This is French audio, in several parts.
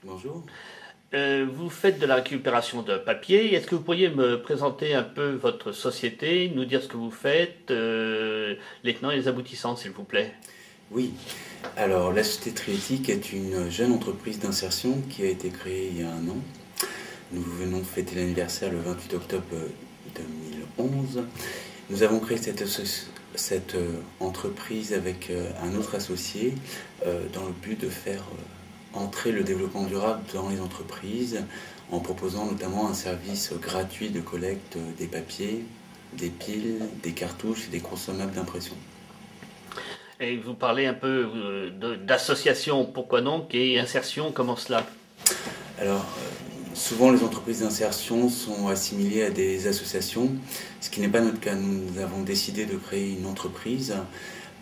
Bonjour. Vous faites de la récupération de papier. Est-ce que vous pourriez me présenter un peu votre société, nous dire ce que vous faites, les tenants et les aboutissants, s'il vous plaît? Oui, alors la Société Triotique est une jeune entreprise d'insertion qui a été créée il y a un an. Nous venons de fêter l'anniversaire le 28 octobre 2011. Nous avons créé cette entreprise avec un autre associé dans le but de faire entrer le développement durable dans les entreprises en proposant notamment un service gratuit de collecte des papiers, des piles, des cartouches et des consommables d'impression. Et vous parlez un peu d'association, pourquoi donc, et insertion, comment cela? Alors, souvent les entreprises d'insertion sont assimilées à des associations, ce qui n'est pas notre cas. Nous avons décidé de créer une entreprise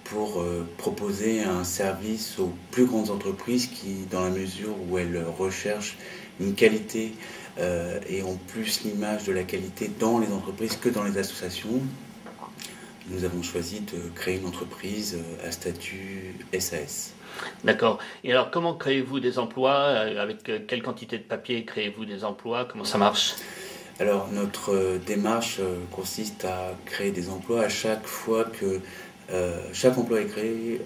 pour proposer un service aux plus grandes entreprises qui, dans la mesure où elles recherchent une qualité et ont plus l'image de la qualité dans les entreprises que dans les associations, nous avons choisi de créer une entreprise à statut SAS. D'accord. Et alors, comment créez-vous des emplois? Avec quelle quantité de papier créez-vous des emplois? Comment ça marche? Alors, notre démarche consiste à créer des emplois à chaque fois que chaque emploi est créé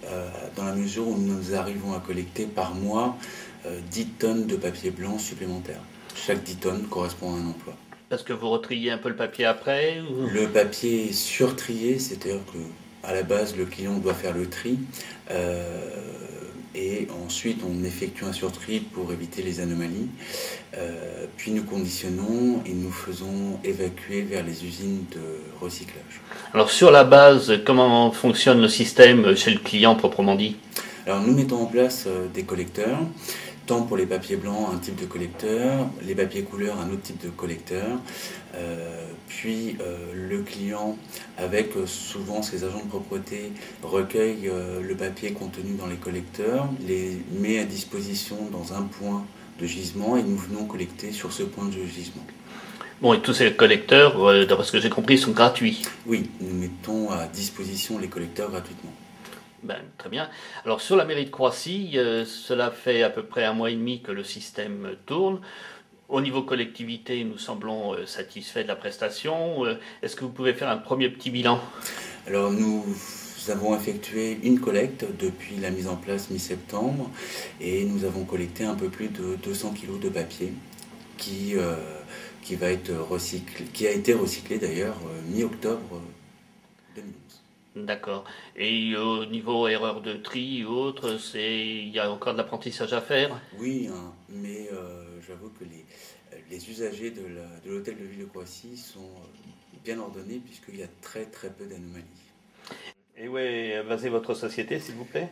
dans la mesure où nous arrivons à collecter par mois 10 tonnes de papier blanc supplémentaires. Chaque 10 tonnes correspond à un emploi. Parce que vous retriez un peu le papier après ou... Le papier est surtrié, c'est-à-dire que à la base, le client doit faire le tri et ensuite on effectue un surtri pour éviter les anomalies. Puis nous conditionnons et nous faisons évacuer vers les usines de recyclage. Alors, sur la base, comment fonctionne le système chez le client proprement dit? Alors nous mettons en place des collecteurs, tant pour les papiers blancs un type de collecteur, les papiers couleurs un autre type de collecteur, puis le client avec souvent ses agents de propreté recueille le papier contenu dans les collecteurs, les met à disposition dans un point de gisement et nous venons collecter sur ce point de gisement. Bon, et tous ces collecteurs, d'après ce que j'ai compris, sont gratuits. Oui, nous mettons à disposition les collecteurs gratuitement. Ben, très bien. Alors sur la mairie de Croissy, cela fait à peu près un mois et demi que le système tourne. Au niveau collectivité, nous semblons satisfaits de la prestation. Est-ce que vous pouvez faire un premier petit bilan? Alors nous avons effectué une collecte depuis la mise en place mi-septembre et nous avons collecté un peu plus de 200 kg de papier qui, qui va être recyclé, qui a été recyclé d'ailleurs mi-octobre 2011. D'accord. Et au niveau erreur de tri ou autre, il y a encore de l'apprentissage à faire? Oui, hein, mais j'avoue que les usagers de l'hôtel de ville de Croissy sont bien ordonnés puisqu'il y a très très peu d'anomalies. Et où est basée votre société, s'il vous plaît?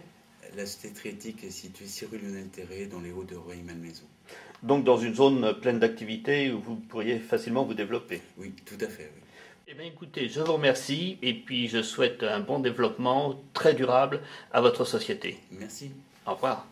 La Société Triotique est située 6 rue Lionel Terré dans les Hauts de Rueil-Malmaison. Donc dans une zone pleine d'activités où vous pourriez facilement vous développer. Oui, tout à fait, oui. Eh bien écoutez, je vous remercie et puis je souhaite un bon développement très durable à votre société. Merci. Au revoir.